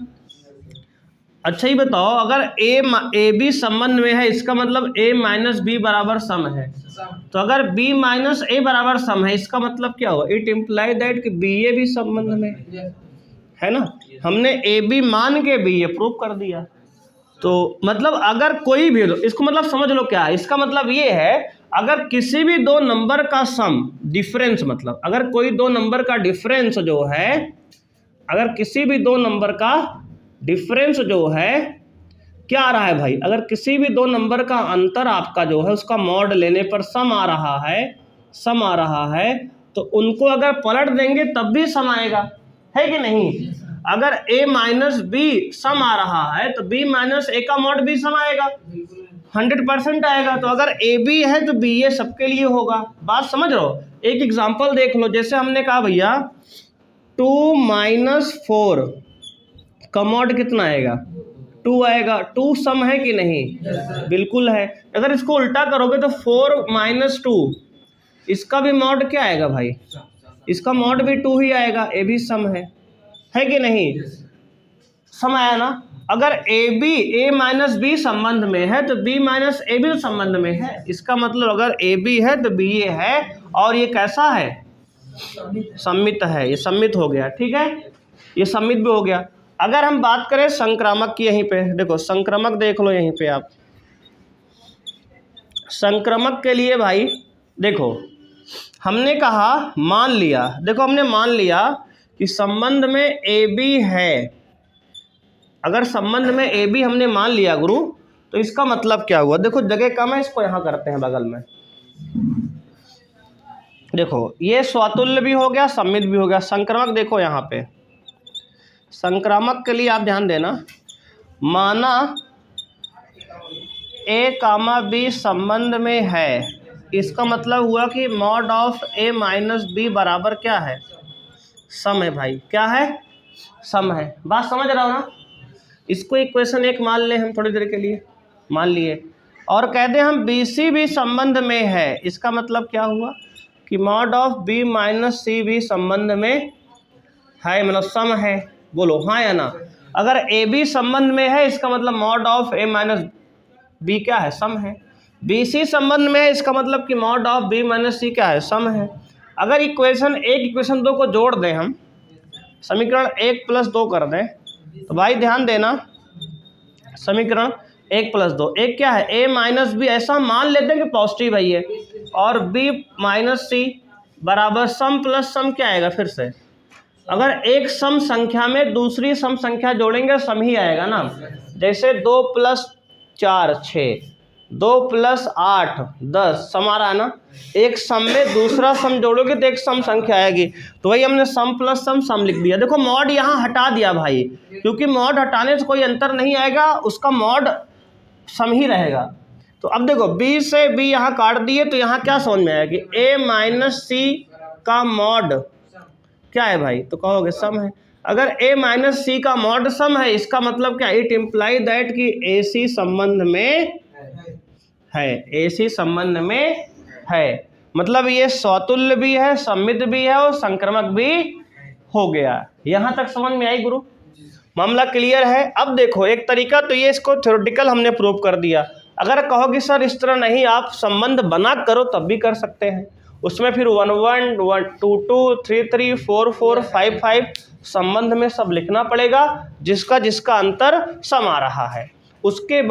S1: अच्छा ही बताओ, अगर ए बी संबंध में है, इसका मतलब ए माइनस बी बराबर सम है, तो अगर बी माइनस ए बराबर सम है, इसका मतलब क्या हुआ, इट इम्प्लाई दैट कि बी ए भी संबंध में है ना। हमने ए बी मान के बी ए प्रूव कर दिया। तो मतलब अगर कोई भी, इसको मतलब समझ लो क्या है, इसका मतलब ये है, अगर किसी भी दो नंबर का सम डिफरेंस, मतलब अगर कोई दो नंबर का डिफरेंस जो है, अगर किसी भी दो नंबर का डिफरेंस जो है क्या आ रहा है भाई, अगर किसी भी दो नंबर का अंतर आपका जो है उसका मॉड लेने पर सम आ रहा है, सम आ रहा है, तो उनको अगर पलट देंगे तब भी सम आएगा, है कि नहीं। अगर a माइनस बी सम आ रहा है तो b माइनस ए का मॉड भी सम आएगा, 100% आएगा। तो अगर ए बी है तो बी ए सबके लिए होगा। बात समझ रहे हो। एक एग्जांपल देख लो, जैसे हमने कहा भैया 2 माइनस 4 का मॉड कितना आएगा, 2 आएगा। 2 सम है कि नहीं, बिल्कुल है। अगर इसको उल्टा करोगे तो 4 माइनस 2, इसका भी मॉड क्या आएगा भाई, इसका मॉड भी 2 ही आएगा, ए भी सम है कि नहीं, सम आया ना। अगर ए माइनस बी संबंध में है तो बी माइनस ए भी संबंध में है, इसका मतलब अगर ए बी है तो बी ए है, और ये कैसा है, सम्मित है, ये सम्मित हो गया, ठीक है, ये सम्मित भी हो गया। अगर हम बात करें संक्रामक की, यहीं पे देखो संक्रामक देख लो, यहीं पे आप संक्रामक के लिए भाई देखो, हमने कहा मान लिया, देखो हमने मान लिया कि संबंध में ए बी है। अगर संबंध में ए बी हमने मान लिया गुरु, तो इसका मतलब क्या हुआ, देखो जगह कम है, इसको यहाँ करते हैं बगल में। देखो ये स्वातुल्य भी हो गया, सम्मित भी हो गया। संक्रामक देखो यहाँ पे, संक्रामक के लिए आप ध्यान देना, माना ए कामा बी संबंध में है, इसका मतलब हुआ कि mod of A minus b बराबर क्या है, सम है भाई, क्या है, सम है। बात समझ रहा हो ना। इसको इक्वेशन 1 मान ले हम थोड़ी देर के लिए, मान लिए, और कहते हैं हम बी सी भी संबंध में है, इसका मतलब क्या हुआ कि मॉड ऑफ बी माइनस सी भी संबंध में है, मतलब सम है। बोलो हाँ या ना। अगर ए बी संबंध में है, इसका मतलब mod of A minus b क्या है, सम है। बी सी संबंध में है, इसका मतलब कि मॉड ऑफ बी माइनस सी क्या है, सम है। अगर इक्वेशन 1 इक्वेशन 2 को जोड़ दें हम, समीकरण 1 प्लस 2 कर दें, तो भाई ध्यान देना, समीकरण 1 प्लस 2, एक क्या है, ए माइनस बी, ऐसा मान लेते हैं कि पॉजिटिव है ये, और बी माइनस सी बराबर सम प्लस सम क्या आएगा, फिर से अगर एक सम संख्या में दूसरी सम संख्या जोड़ेंगे सम ही आएगा ना। जैसे 2 प्लस 4 6, 2 प्लस 8 10, सम आ रहा है ना। एक सम में दूसरा सम जोड़ोगे तो एक सम संख्या आएगी, तो वही हमने सम प्लस सम सम लिख दिया। देखो मॉड यहाँ हटा दिया भाई, क्योंकि मॉड हटाने से कोई अंतर नहीं आएगा, उसका मॉड सम ही रहेगा। तो अब देखो बी से बी यहाँ काट दिए, तो यहाँ क्या समझ में आया कि ए माइनस सी का मॉड क्या है भाई, तो कहोगे सम है। अगर a माइनस सी का मॉड सम है, इसका मतलब क्या, इट इम्प्लाई दैट कि ए सी संबंध में है, ए सी संबंध में है, मतलब ये स्वतुल्य भी है, सम्मित भी है, और संक्रामक भी हो गया। यहाँ तक समझ में आई गुरु, मामला क्लियर है। अब देखो एक तरीका, तो ये इसको थ्योरेटिकल हमने प्रूव कर दिया। अगर कहोगे सर इस तरह नहीं, आप संबंध बना करो, तब भी कर सकते हैं। उसमें फिर 1 1 1 2 2 3 3 4 4 5 5 संबंध में सब लिखना पड़ेगा, जिसका जिसका अंतर सम आ रहा है। उसके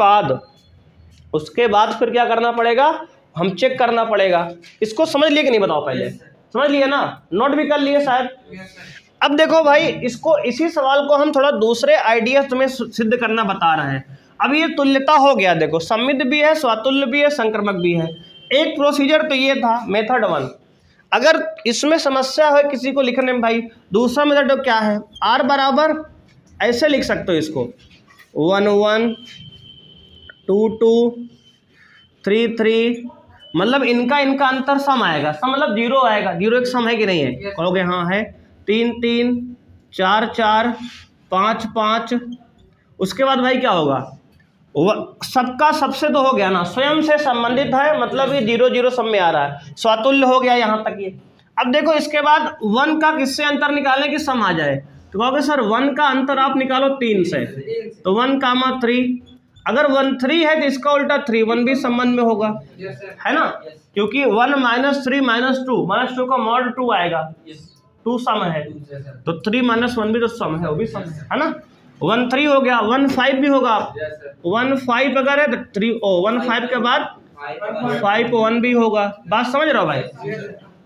S1: बाद फिर क्या करना पड़ेगा, हम चेक करना पड़ेगा। इसको समझ लिए कि नहीं बताओ, पहले समझ लिए ना, नोट भी कर लिए शायद। अब देखो भाई, इसको इसी सवाल को हम थोड़ा दूसरे आइडिया तुम्हें सिद्ध करना बता रहे हैं। अब ये तुल्यता हो गया, देखो सम्मित भी है, स्वातुल्य भी है, संक्रमक भी है। एक प्रोसीजर तो ये था मेथड 1। अगर इसमें समस्या है किसी को लिखने में भाई, दूसरा मेथड क्या है, R बराबर ऐसे लिख सकते हो इसको 1 1 2 2 3 3, मतलब इनका अंतर सम आएगा, सम मतलब 0 आएगा। 0 एक सम है कि नहीं है, कहोगे हाँ है। 3 3 4 4 5 5, उसके बाद भाई क्या होगा, सबका सबसे तो हो गया ना, स्वयं से संबंधित है, मतलब ये 0 0 सब में आ रहा है, स्वातुल्य हो गया यहाँ तक ये। अब देखो इसके बाद 1 का किससे अंतर निकालने की सम आ जाए, तो कहोगे सर 1 का अंतर आप निकालो 3 से, तो 1 कामा 3, अगर 1 3 है तो इसका उल्टा 3 1 भी संबंध में होगा, है ना, क्योंकि 1 - 3 - 2 का मॉड 2 आएगा, 2 सम है, तो 3 - 1 भी तो सम है, वो भी सम है ना। 1 3 हो गया, 1 5 भी होगा, 1 5 अगर है तो 3 1 5 के बाद 5 1 भी होगा। बात समझ रहे हो भाई।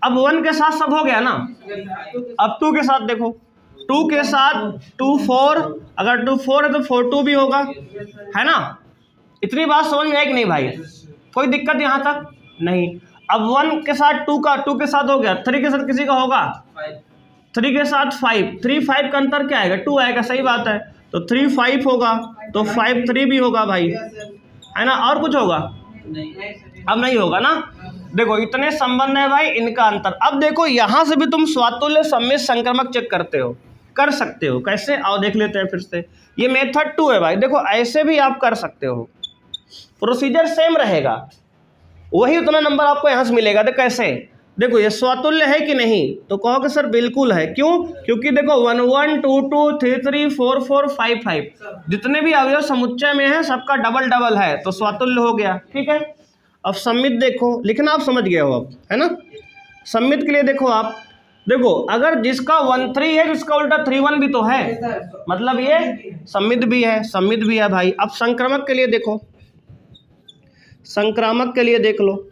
S1: अब 1 के साथ सब हो गया ना, अब 2 के साथ देखो, 2 के साथ 2 4, अगर 2 4 है तो 4 2 भी होगा, है ना। इतनी बात समझ में आई कि नहीं भाई, कोई दिक्कत यहाँ तक नहीं। अब 1 के साथ 2 के साथ हो गया, 3 के साथ किसी का होगा, 3 के साथ 5, 3 5 का अंतर क्या आएगा, 2 आएगा, सही बात है, तो 3 5 होगा, तो 5 3 भी होगा भाई, है ना। और कुछ होगा, अब नहीं होगा ना। देखो इतने संबंध है भाई, इनका अंतर। अब देखो यहाँ से भी तुम स्वातुल्य सम्मित संक्रमक चेक करते हो, कर सकते हो, कैसे आओ देख लेते हैं फिर से। ये मेथड 2 है भाई, देखो ऐसे भी आप कर सकते हो, प्रोसीजर सेम रहेगा, वही उतना नंबर आपको यहाँ से मिलेगा। तो कैसे, देखो ये स्वातुल्य है कि नहीं, तो कहोगे सर बिल्कुल है, क्यों, क्योंकि देखो 1 1 2 2 3 3 4 4 5 5 जितने भी अवयव समुच्चय में है सबका डबल डबल है, तो स्वातुल्य हो गया, ठीक है। अब सम्मित देखो, लिखना आप समझ गए हो अब, है ना। सम्मित के लिए देखो आप, देखो अगर जिसका 1 3 है जिसका उल्टा 3 1 भी तो है, मतलब ये सम्मित भी है भाई। अब संक्रामक के लिए देखो, संक्रामक के लिए देख लो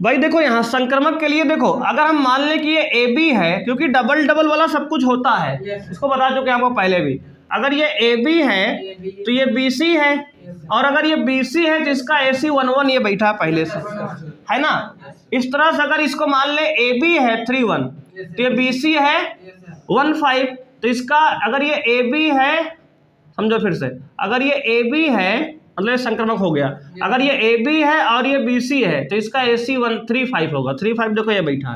S1: भाई, देखो यहाँ संक्रमक के लिए देखो, अगर हम मान लें कि ये ए बी है, क्योंकि डबल डबल वाला सब कुछ होता है, इसको बता चुके हैं आपको पहले भी। अगर ये ए बी है तो ये बी सी है, और अगर ये बी सी है तो इसका ए सी 1 1 ये बैठा है पहले से, है ना। इस तरह से अगर इसको मान ले ए बी है 3 1, तो ये बी सी है 1 5, तो इसका अगर ये ए बी है, समझो फिर से, अगर ये ए बी है मतलब ये संक्रमक हो गया, अगर ये ए बी है और ये बी सी है तो इसका ए सी 1 3 5 होगा, 3 5 देखो ये बैठा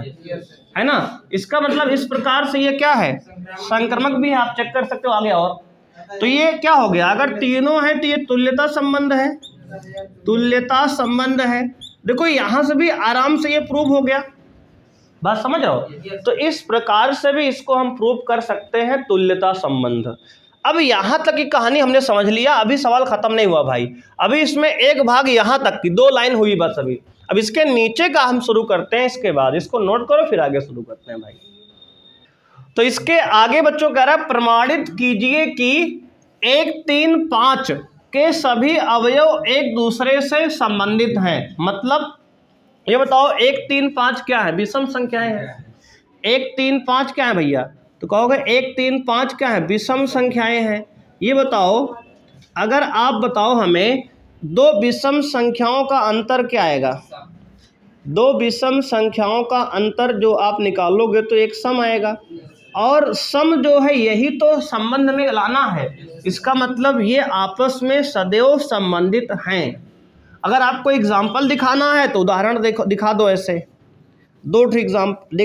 S1: है ना। इसका मतलब इस प्रकार से ये क्या है, संक्रमक भी है, आप चेक कर सकते हो आगे। और तो ये क्या हो गया, अगर तीनों है तो ये तुल्यता संबंध है, तुल्यता संबंध है। देखो यहाँ से भी आराम से ये प्रूव हो गया, बात समझ रहे हो। तो इस प्रकार से भी इसको हम प्रूव कर सकते हैं, तुल्यता संबंध। अब यहाँ तक की कहानी हमने समझ लिया, अभी सवाल खत्म नहीं हुआ भाई, अभी इसमें एक भाग यहाँ तक की 2 लाइन हुई बस अभी। अब इसके नीचे का हम शुरू करते हैं, इसके बाद इसको नोट करो फिर आगे शुरू करते हैं भाई। तो इसके आगे बच्चों कह रहा है, प्रमाणित कीजिए कि 1 3 5 के सभी अवयव एक दूसरे से संबंधित हैं। मतलब ये बताओ 1 3 5 क्या है, विषम संख्याएं हैं। 1 3 5 क्या है भैया, तो कहोगे 1 3 5 क्या है, विषम संख्याएं हैं। ये बताओ, अगर आप बताओ हमें 2 विषम संख्याओं का अंतर क्या आएगा, 2 विषम संख्याओं का अंतर जो आप निकालोगे तो एक सम आएगा, और सम जो है यही तो संबंध में लाना है, इसका मतलब ये आपस में सदैव संबंधित हैं। अगर आपको एग्जाम्पल दिखाना है तो उदाहरण दिखा दो ऐसे, 2 एग्जाम्पल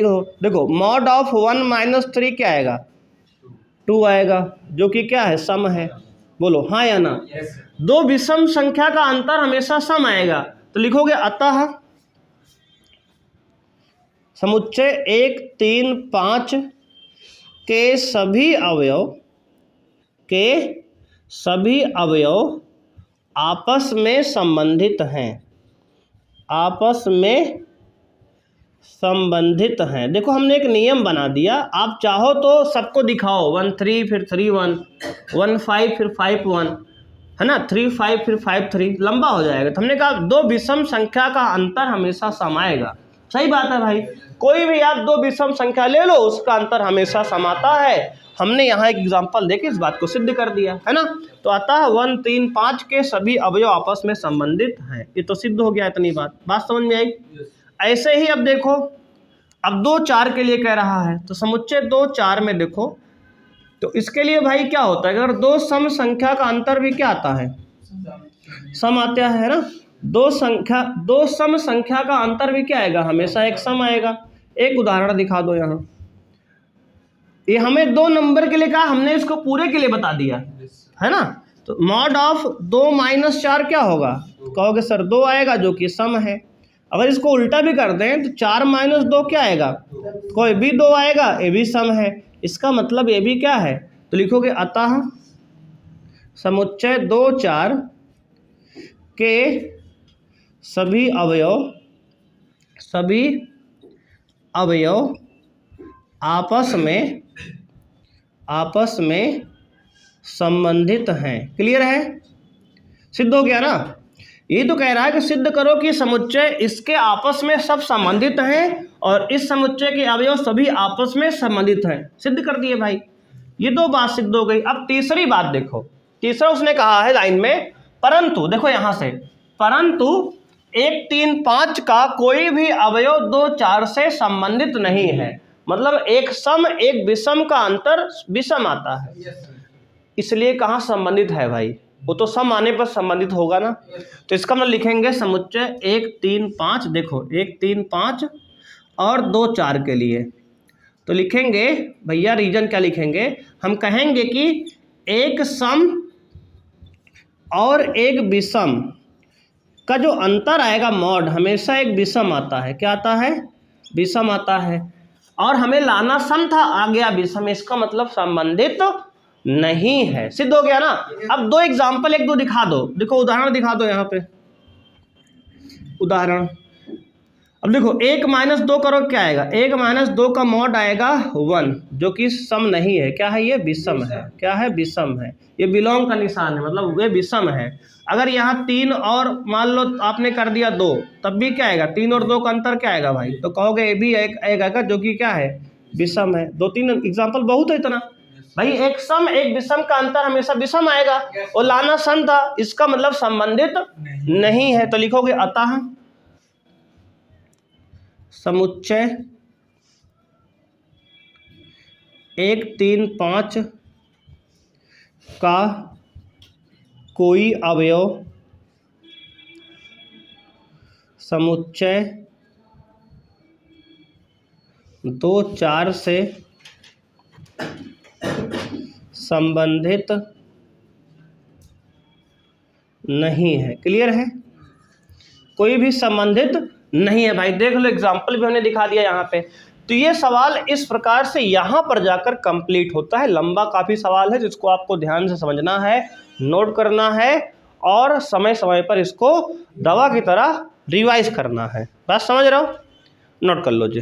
S1: देखो मॉड ऑफ 1 - 3 क्या आएगा, 2 आएगा, जो कि क्या है, सम है। बोलो हाँ या ना। 2 विषम संख्या का अंतर हमेशा सम आएगा, तो लिखोगे अतः समुच्चय 1 3 5 के सभी अवयव आपस में संबंधित हैं, आपस में संबंधित हैं। देखो हमने एक नियम बना दिया, आप चाहो तो सबको दिखाओ, 1 3 फिर 3 1 1 5 फिर 5 1, है ना, 3 5 फिर 5 3, लंबा हो जाएगा। तो हमने कहा 2 विषम संख्या का अंतर हमेशा समाएगा। सही बात है भाई, कोई भी आप 2 विषम संख्या ले लो उसका अंतर हमेशा समाता है, हमने यहाँ एक एग्जांपल देके इस बात को सिद्ध कर दिया है ना। तो अतः 1, 3, 5 के सभी अवयव आपस में संबंधित हैं। ये तो सिद्ध हो गया इतनी बात समझ में आई। ऐसे ही अब देखो, अब 2, 4 के लिए कह रहा है, तो समुच्चय 2, 4 में देखो, तो इसके लिए भाई क्या होता है, अगर दो सम संख्या का अंतर भी क्या आता है, सम आता है ना। दो सम संख्या का अंतर भी क्या आएगा, हमेशा एक सम आएगा। एक उदाहरण दिखा दो यहाँ, ये हमें 2 नंबर के लिए कहा, हमने इसको पूरे के लिए बता दिया है ना। तो मॉड ऑफ 2 - 4 क्या होगा, कहोगे सर 2 आएगा जो कि सम है। अगर इसको उल्टा भी कर दें तो 4 - 2 क्या आएगा, कोई भी 2 आएगा, ये भी सम है। इसका मतलब ये भी क्या है, तो लिखोगे अतः समुच्चय 2, 4 के सभी अवयव आपस में संबंधित हैं। क्लियर है, सिद्ध हो गया ना। ये तो कह रहा है कि सिद्ध करो कि समुच्चय इसके आपस में सब संबंधित हैं और इस समुच्चय के अवयव सभी आपस में संबंधित हैं। सिद्ध कर दिए भाई, ये 2 बात सिद्ध हो गई। अब तीसरी बात देखो, तीसरा उसने कहा है लाइन में, परंतु देखो यहाँ से, परंतु 1, 3, 5 का कोई भी अवयव 2, 4 से संबंधित नहीं है। मतलब एक सम एक विषम का अंतर विषम आता है, इसलिए कहाँ संबंधित है भाई, वो तो सम आने पर संबंधित होगा ना। तो इसका मतलब लिखेंगे समुच्चय 1, 3, 5, देखो 1, 3, 5 और 2, 4 के लिए तो लिखेंगे भैया, रीजन क्या लिखेंगे, हम कहेंगे कि एक सम और एक विषम का जो अंतर आएगा मॉड, हमेशा एक विषम आता है। क्या आता है, विषम आता है। और हमें लाना सम था, आ गया विषम, इसका मतलब संबंधित नहीं है। सिद्ध हो गया ना। अब 2 एग्जाम्पल 1, 2 दिखा दो, देखो उदाहरण दिखा दो यहाँ पे, उदाहरण। अब देखो 1 - 2 करो, क्या आएगा, 1 - 2 का मॉड आएगा 1, जो कि सम नहीं है। क्या है ये, विषम है। क्या है, विषम है। ये बिलोंग का निशान है, मतलब ये विषम है। अगर यहाँ 3 और मान लो आपने कर दिया 2, तब भी क्या आएगा, 3 और 2 का अंतर क्या आएगा भाई, तो कहोगे ये भी एक आएगा जो कि क्या है, विषम है। 2-3 एग्जाम्पल बहुत है इतना भाई। एक सम एक विषम का अंतर हमेशा विषम आएगा, और लाना सम था, इसका मतलब संबंधित नहीं है। तो लिखोगे अतः समुच्चय 1, 3, 5 का कोई अवयव समुच्चय 2, 4 से संबंधित नहीं है। क्लियर है, कोई भी संबंधित नहीं है भाई। देख लो एग्जाम्पल भी हमने दिखा दिया यहाँ पे। तो ये सवाल इस प्रकार से यहाँ पर जाकर कंप्लीट होता है। लंबा काफ़ी सवाल है, जिसको आपको ध्यान से समझना है, नोट करना है और समय समय पर इसको दवा की तरह रिवाइज करना है। बात समझ रहे हो, नोट कर लो जी।